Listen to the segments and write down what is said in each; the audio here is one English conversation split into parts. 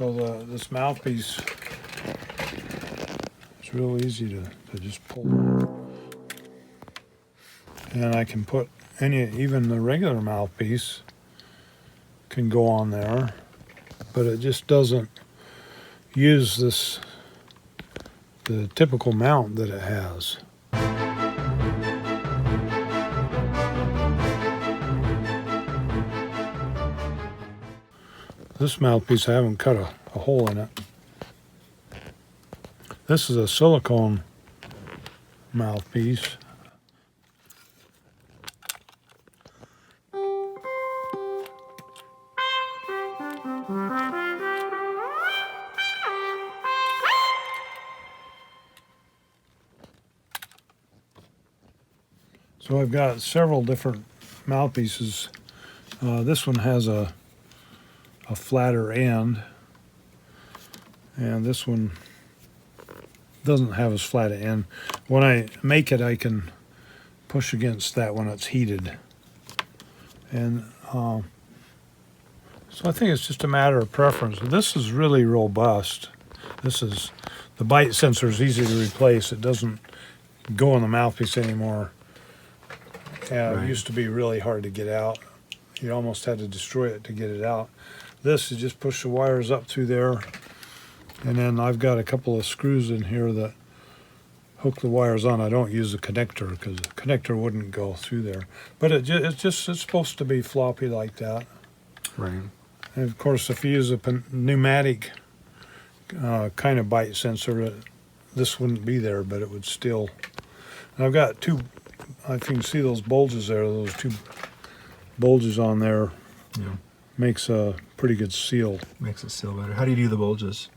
So this mouthpiece, it's real easy to just pull. And I can put even the regular mouthpiece can go on there, but it just doesn't use the typical mount that it has. This mouthpiece, I haven't cut a hole in it. This is a silicone mouthpiece. So I've got several different mouthpieces. This one has a flatter end, and this one doesn't have as flat an end. When I make it, I can push against that when it's heated. And so I think it's just a matter of preference. This is really robust. The bite sensor is easy to replace. It doesn't go in the mouthpiece anymore. It used to be really hard to get out. You almost had to destroy it to get it out. This is just push the wires up through there, and then I've got a couple of screws in here that hook the wires on. I don't use a connector because the connector wouldn't go through there. But it's supposed to be floppy like that. Right. And of course, if you use a pneumatic kind of bite sensor, this wouldn't be there, but it would still. And I've got two. If you can see those bulges there, those two bulges on there. Yeah. Makes a pretty good seal. Makes it seal better. How do you do the bulges?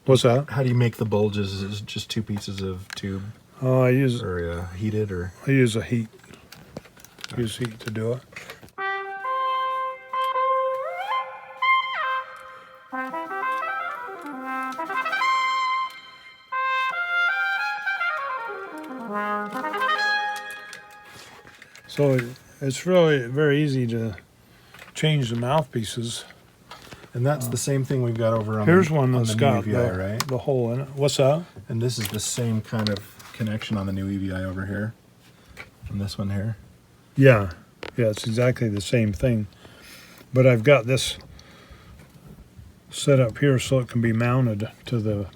What's that? How do you make the bulges? Is it just two pieces of tube? I use heated or? I use a heat. Use heat to do it. So it's really very easy to change the mouthpieces. And that's the same thing we've got over on here's one that's got NuEVI, the hole in it. What's that? And this is the same kind of connection on the NuEVI over here. And this one here. Yeah, it's exactly the same thing. But I've got this set up here so it can be mounted to the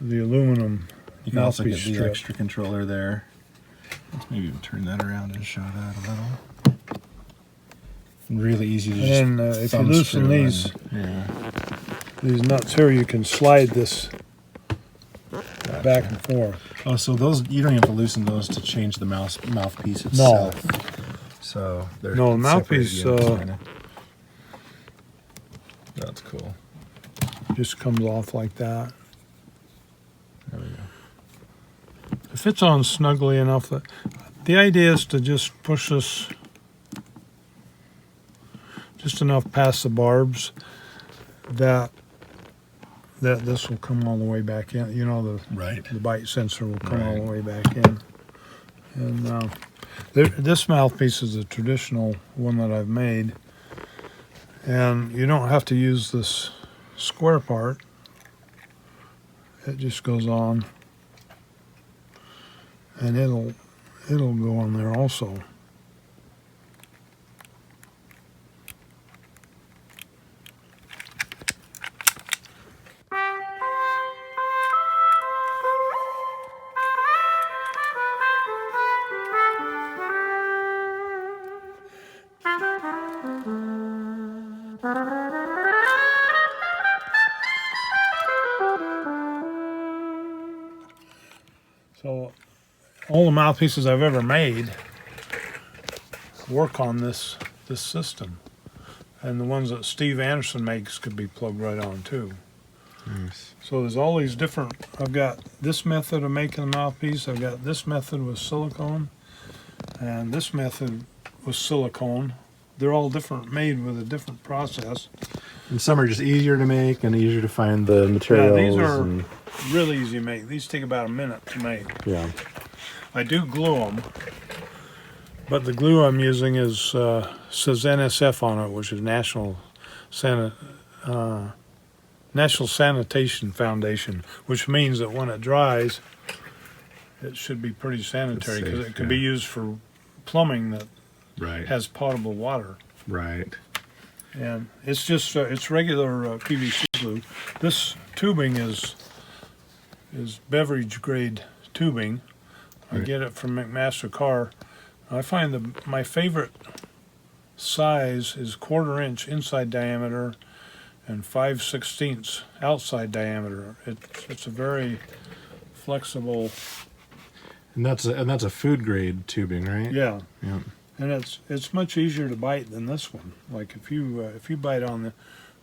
aluminum. You can also get the strip. extra controller there. Let's maybe turn that around and show that a little. Really easy to just and if you loosen these nuts here, you can slide this back and forth. Oh, so those, you don't have to loosen those to change the mouthpiece itself. No. So they're no mouthpiece. That's cool. Just comes off like that. There we go. It fits on snugly enough that the idea is to just push this just enough past the barbs that this will come all the way back in. You know, the bite sensor will come all the way back in. And this mouthpiece is a traditional one that I've made. And you don't have to use this square part. It just goes on. And it'll go on there also. So all the mouthpieces I've ever made work on this system, and the ones that Steve Anderson makes could be plugged right on too. Nice. So there's all these different. I've got this method of making a mouthpiece. I've got this method with silicone, and this method with silicone. They're all different, made with a different process. And some are just easier to make and easier to find the materials. Yeah, these are really easy to make. These take about a minute to make. Yeah. I do glue them, but the glue I'm using says NSF on it, which is National National Sanitation Foundation, which means that when it dries, it should be pretty sanitary because it can be used for plumbing that Right. has potable water. Right. And it's just it's regular PVC glue. This tubing is beverage grade tubing. I Right. get it from McMaster Car. I find my favorite size is 1/4 inch inside diameter and 5/16 outside diameter. It's a very flexible. And that's a food grade tubing, right? Yeah. Yeah. And it's much easier to bite than this one. Like if you bite on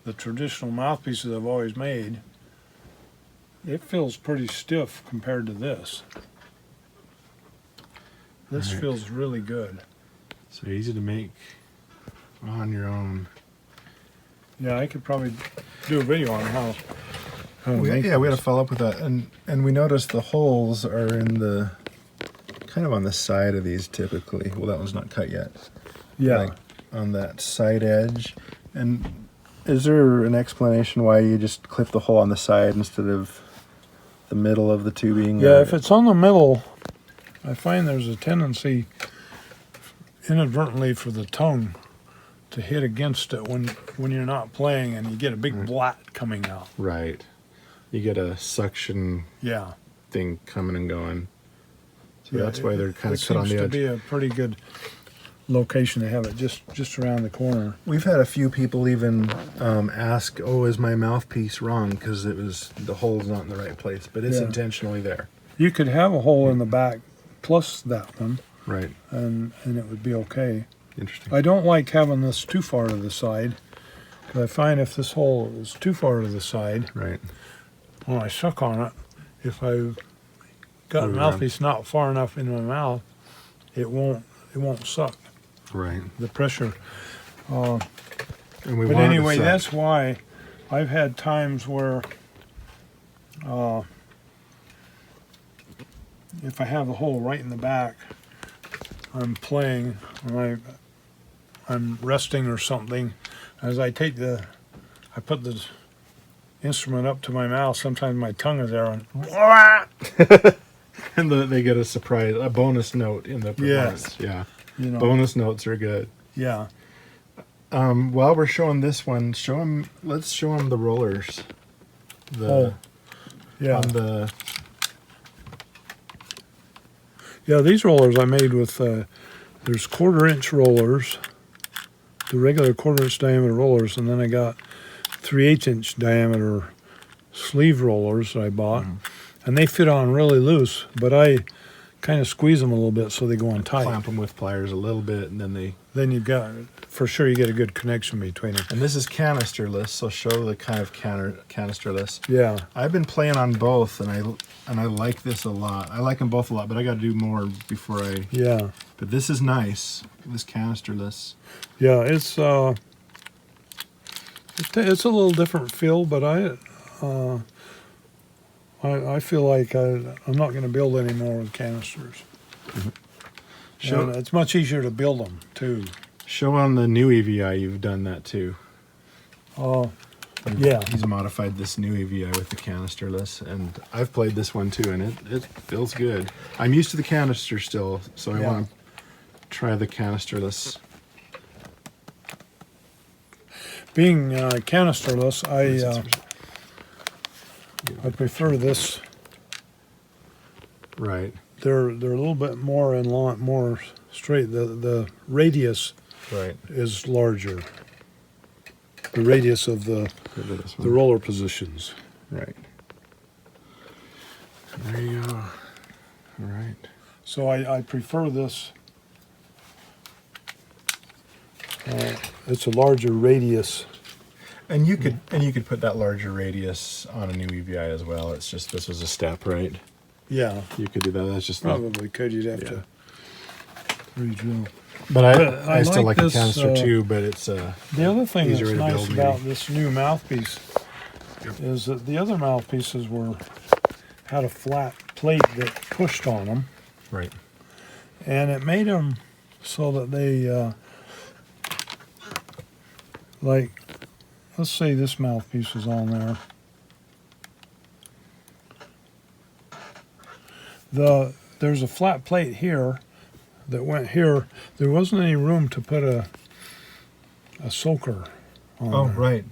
the traditional mouthpieces I've always made, it feels pretty stiff compared to this. This Right. feels really good. So easy to make on your own. Yeah, I could probably do a video on how to make We had to this. follow up with that, and we noticed the holes are in the kind of on the side of these typically. Well, that one's not cut yet. Yeah. Like on that side edge. And is there an explanation why you just clip the hole on the side instead of the middle of the tubing? Yeah, or- if it's on the middle, I find there's a tendency inadvertently for the tongue to hit against it when you're not playing and you get a big Right. blat coming out. Right. You get a suction Yeah. thing coming and going. So Yeah, that's why they're kind it of cut on seems the to edge. be a pretty good location to have it just around the corner. We've had a few people even ask, "Oh, is my mouthpiece wrong?" Because the hole's not in the right place, but it's Yeah. intentionally there. You could have a hole in the back plus that one, Right. and it would be okay. Interesting. I don't like having this too far to the side, because I find if this hole is too far to the side, Right. when I suck on it, if I've got a Move around. mouthpiece not far enough in my mouth, it won't suck Right. the pressure. And we But want it to anyway, suck. that's why I've had times where if I have the hole right in the back, I'm playing and I'm resting or something. As I put the instrument up to my mouth, sometimes my tongue is there and And they get a bonus note in the performance. Yes. Yeah. you know, Bonus notes are good. yeah. While we're showing this one, let's show them the rollers. Yeah. On the Yeah, these rollers I made with, there's 1/4 inch rollers, the regular 1/4 inch diameter rollers, and then I got 3/8 inch diameter sleeve rollers that I bought, and they fit on really loose, but I kind of squeeze them a little bit so they go on tight. clamp them with pliers a little bit, and then Then you've got, for sure, you get a good connection between them. and this is canisterless, so show the kind of canisterless. Yeah, I've been playing on both, and I like this a lot. I like them both a lot, but I got to do more before I. yeah, But this is nice. This canisterless. yeah. It's a little different feel, but I feel like I'm not going to build any more with canisters. Show And it's much easier to build them too. show on the new EVI you've done that too. Yeah. He's modified this new EVI with the canisterless, and I've played this one too, and it feels good. I'm used to the canister still, so I Yeah. want to try the canisterless. Being canisterless, I prefer this. Right, They're a little bit more in line, more straight. The radius right. is larger. The radius of the This the one. roller positions. Right. There you go. All right. So I prefer this. It's a larger radius. And you could put that larger radius on a new EVI as well. It's just this was a step, right? Yeah, You could do that. That's just probably could. You'd have Yeah. to re-drill. But I still like like the this, canister too. But it's The other thing Easier that's to nice build, about maybe. this new mouthpiece is that the other mouthpieces had a flat plate that pushed on them, right. and it made them so that they, like, let's say this mouthpiece was on there, There's a flat plate here that went here. There wasn't any room to put a soaker on Oh, there. right.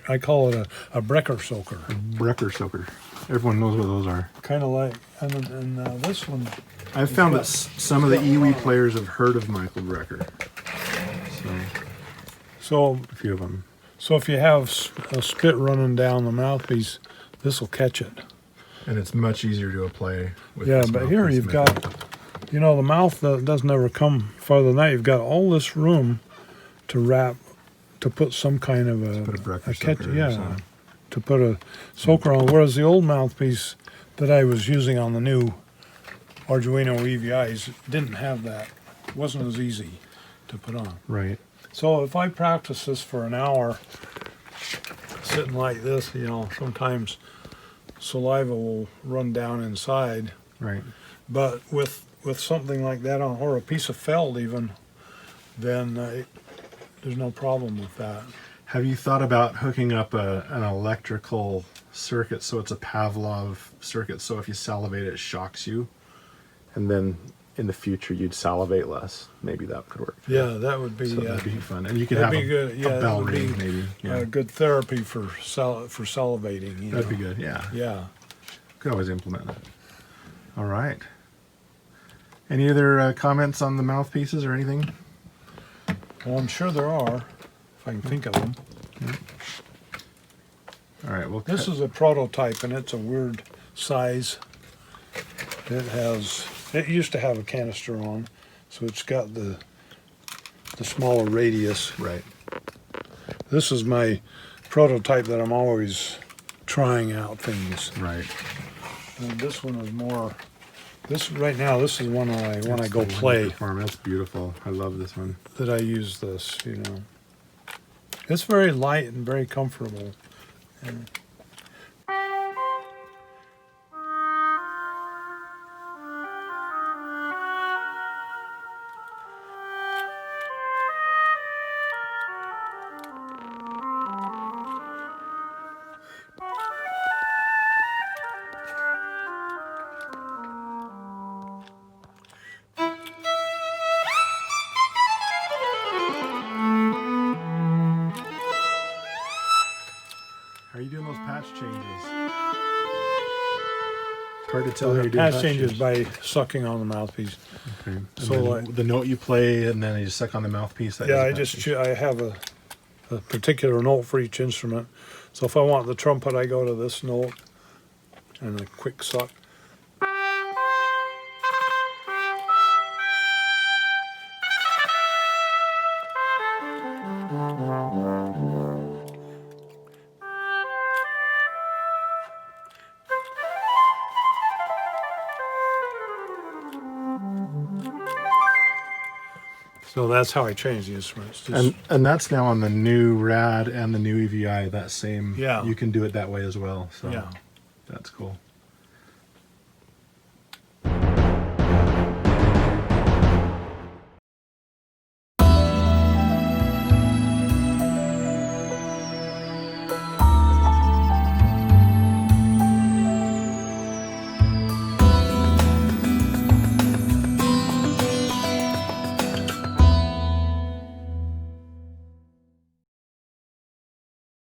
I call it a breaker soaker. A breaker soaker. Everyone knows what those are. Kind of like, and this one. I've found that some of the EVI players have heard of Michael Brecker. So, a few of them. So if you have a spit running down the mouthpiece, this will catch it. And it's much easier to apply with Yeah, this but here mouthpiece you've method. got, you know, the mouth doesn't ever come farther than that. You've got all this room to wrap, to put some kind of Put a breaker catch, soaker or yeah, something. to put a soaker on. Whereas the old mouthpiece that I was using on the new Arduino EVIs didn't have that. It wasn't as easy to put on. Right. So if I practice this for an hour, sitting like this, you know, sometimes saliva will run down inside. Right. But with something like that on, or a piece of felt even, then there's no problem with that. Have you thought about hooking up an electrical circuit so it's a Pavlov circuit, so if you salivate it shocks you, and then in the future you'd salivate less? Maybe that could work. Yeah, that would be. So that'd be fun, and you could that'd have be good. Yeah, a that bell would ring be maybe. Yeah, good therapy for salivating. You that'd know? be good. Yeah, Yeah. could always implement that. All right. Any other comments on the mouthpieces or anything? Well, I'm sure there are, if I can think of them. All right. Well, This is a prototype, and it's a weird size. It used to have a canister on, so it's got the smaller radius. right. This is my prototype that I'm always trying out things. Right. And this one is more. This right now. This is one when I go That's the play Farm. That's beautiful. I love this one. that I use this. You know, it's very light and very comfortable. And How are you doing those patch changes? Hard to tell how the you're doing patch changes by sucking on the mouthpiece. Okay. And So, then like- the note you play, and then you just suck on the mouthpiece. That Yeah, I is a patch just change. I have a particular note for each instrument. So if I want the trumpet, I go to this note and a quick suck. So that's how I change the instruments. Just, And that's now on the NuRAD and the NuEVI. That same. Yeah. You can do it that way as well. So yeah. that's cool.